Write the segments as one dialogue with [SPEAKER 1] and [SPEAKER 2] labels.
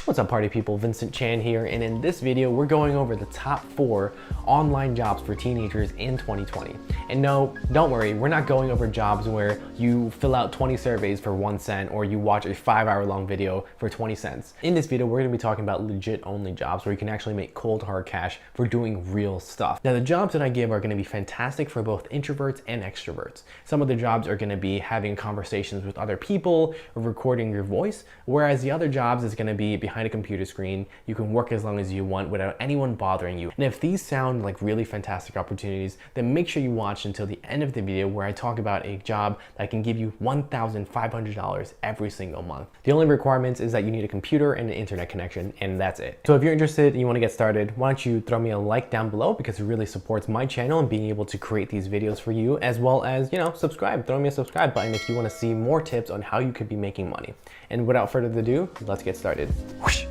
[SPEAKER 1] What's up, party people? Vincent Chan here, and in this video we're going over the top 4 online jobs for teenagers in 2020. And no, don't worry, we're not going over jobs where you fill out 20 surveys for 1 cent or you watch a 5-hour-long video for 20 cents. In this video we're going to be talking about legit only jobs where you can actually make cold hard cash for doing real stuff. Now the jobs that I give are going to be fantastic for both introverts and extroverts. Some of the jobs are going to be having conversations with other people or recording your voice, whereas the other jobs is going to be behind a computer screen. You can work as long as you want without anyone bothering you. And if these sound like really fantastic opportunities, then make sure you watch until the end of the video where I talk about a job that can give you $1,500 every single month. The only requirements is that you need a computer and an internet connection, and that's it. So if you're interested and you want to get started, why don't you throw me a like down below, because it really supports my channel and being able to create these videos for you, as well as, you know, subscribe. Throw me a subscribe button if you want to see more tips on how you could be making money. And without further ado, let's get started. Whoosh.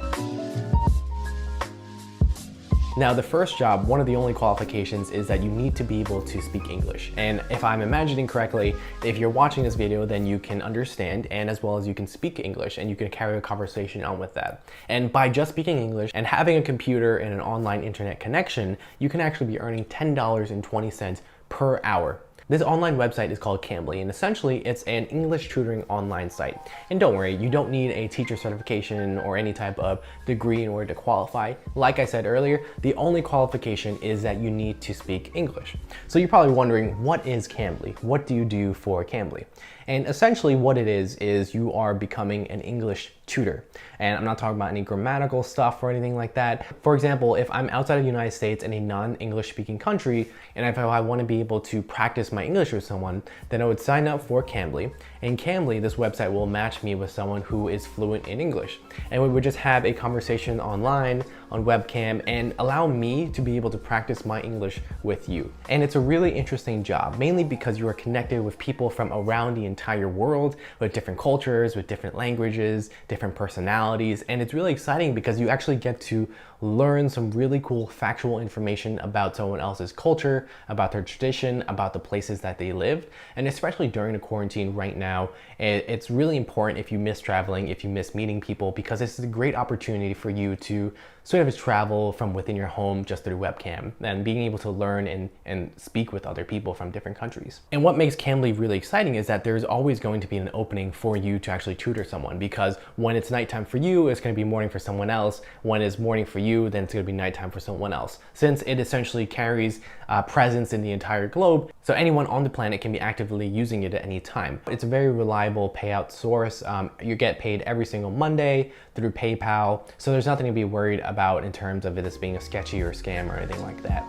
[SPEAKER 1] Now the first job, one of the only qualifications is that you need to be able to speak English. And if I'm imagining correctly, if you're watching this video, then you can understand, and as well as you can speak English and you can carry a conversation on with that. And by just speaking English and having a computer and an online internet connection, you can actually be earning $10.20 per hour. This online website is called Cambly, and essentially it's an English tutoring online site. And don't worry, you don't need a teacher certification or any type of degree in order to qualify. Like I said earlier, the only qualification is that you need to speak English. So you're probably wondering, what is Cambly? What do you do for Cambly? And essentially what it is you are becoming an English tutor. And I'm not talking about any grammatical stuff or anything like that. For example, if I'm outside of the United States in a non-English speaking country, and if I want to be able to practice my English with someone, then I would sign up for Cambly. And Cambly, this website will match me with someone who is fluent in English. And we would just have a conversation online, on webcam, and allow me to be able to practice my English with you. And it's a really interesting job, mainly because you are connected with people from around the entire world, with different cultures, with different languages, different personalities. And it's really exciting because you actually get to learn some really cool factual information about someone else's culture, about their tradition, about the places that they live. And especially during the quarantine right now, it's really important if you miss traveling, if you miss meeting people, because this is a great opportunity for you to sort of travel from within your home just through webcam and being able to learn and speak with other people from different countries. And what makes Cambly really exciting is that there's always going to be an opening for you to actually tutor someone, because when it's nighttime for you, it's going to be morning for someone else. When it's morning for you, then it's going to be nighttime for someone else, since it essentially carries presence in the entire globe. So anyone on the planet can be actively using it at any time. It's a very reliable payout source. You get paid every single Monday through PayPal. So there's nothing to be worried about in terms of this being a sketchy or a scam or anything like that.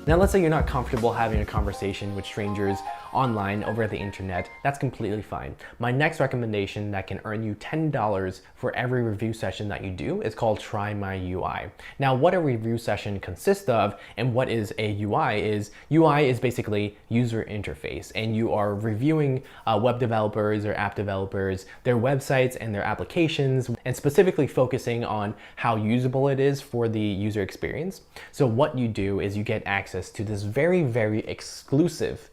[SPEAKER 1] Now, let's say you're not comfortable having a conversation with strangers online over the internet. That's completely fine. My next recommendation that can earn you $10 for every review session that you do is called Try My UI. Now, what a review session consists of and what is a UI is basically user interface, and you are reviewing web developers or app developers, their websites and their applications, and specifically focusing on how usable it is for the user experience. So what you do is you get access to this very, very exclusive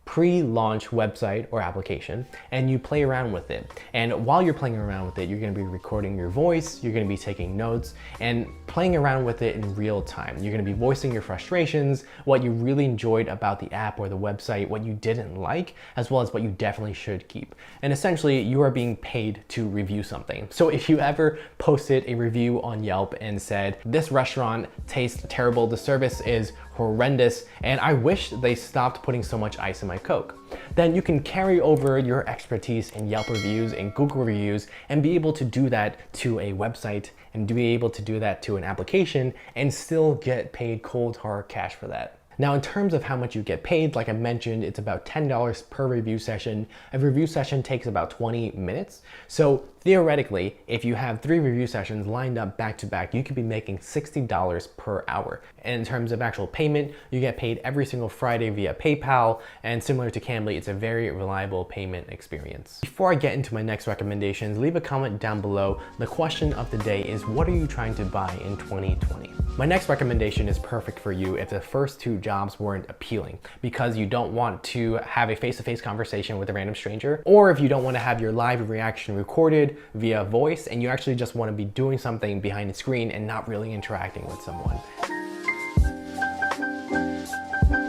[SPEAKER 1] pre-launch website or application, and you play around with it. And while you're playing around with it, you're going to be recording your voice, you're going to be taking notes and playing around with it in real time. You're going to be voicing your frustrations, what you really enjoyed about the app or the website, what you didn't like, as well as what you definitely should keep. And essentially, you are being paid to review something. So if you ever posted a review on Yelp and said, "This restaurant tastes terrible, the service is horrendous, and I wish they stopped putting so much ice in my Coke," then you can carry over your expertise in Yelp reviews and Google reviews and be able to do that to a website and to be able to do that to an application and still get paid cold hard cash for that. Now, in terms of how much you get paid, like I mentioned, it's about $10 per review session. A review session takes about 20 minutes. So theoretically, if you have 3 review sessions lined up back to back, you could be making $60 per hour. And in terms of actual payment, you get paid every single Friday via PayPal, and similar to Cambly, it's a very reliable payment experience. Before I get into my next recommendations, leave a comment down below. The question of the day is, what are you trying to buy in 2020? My next recommendation is perfect for you if the first 2 jobs weren't appealing, because you don't want to have a face-to-face conversation with a random stranger, or if you don't want to have your live reaction recorded, recorded via voice and you actually just want to be doing something behind the screen and not really interacting with someone.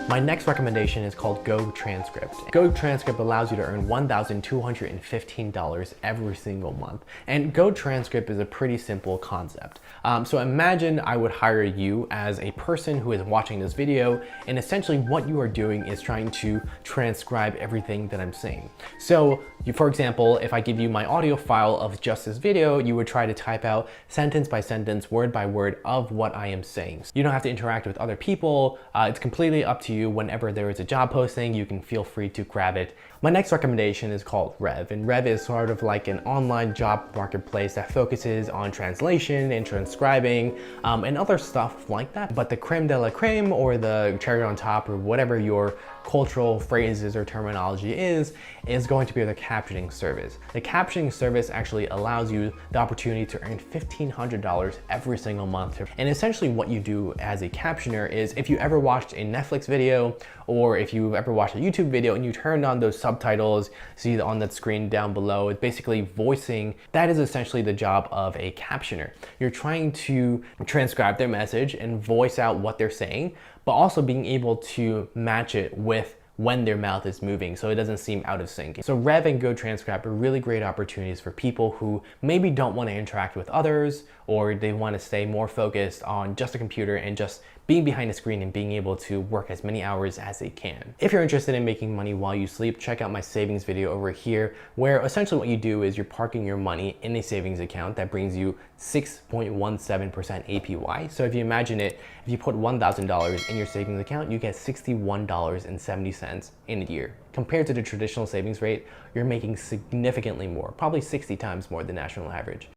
[SPEAKER 1] My next recommendation is called GoTranscript. GoTranscript allows you to earn $1,215 every single month. And GoTranscript is a pretty simple concept. So imagine I would hire you as a person who is watching this video, and essentially what you are doing is trying to transcribe everything that I'm saying. So for example, if I give you my audio file of just this video, you would try to type out sentence by sentence, word by word of what I am saying. You don't have to interact with other people. It's completely up to you. Whenever there is a job posting, you can feel free to grab it. My next recommendation is called Rev, and Rev is sort of like an online job marketplace that focuses on translation and transcribing and other stuff like that. But the creme de la creme, or the cherry on top, or whatever your cultural phrases or terminology is going to be the captioning service. The captioning service actually allows you the opportunity to earn $1,500 every single month. And essentially what you do as a captioner is, if you ever watched a Netflix video, or if you've ever watched a YouTube video and you turned on those subtitles, see on that screen down below, it's basically voicing. That is essentially the job of a captioner. You're trying to transcribe their message and voice out what they're saying, but also being able to match it with when their mouth is moving so it doesn't seem out of sync. So Rev and GoTranscript are really great opportunities for people who maybe don't want to interact with others, or they want to stay more focused on just a computer and just being behind a screen and being able to work as many hours as they can. If you're interested in making money while you sleep, check out my savings video over here, where essentially what you do is you're parking your money in a savings account that brings you 6.17% APY. So if you imagine it, if you put $1,000 in your savings account, you get $61.70 in a year. Compared to the traditional savings rate, you're making significantly more, probably 60 times more than national average.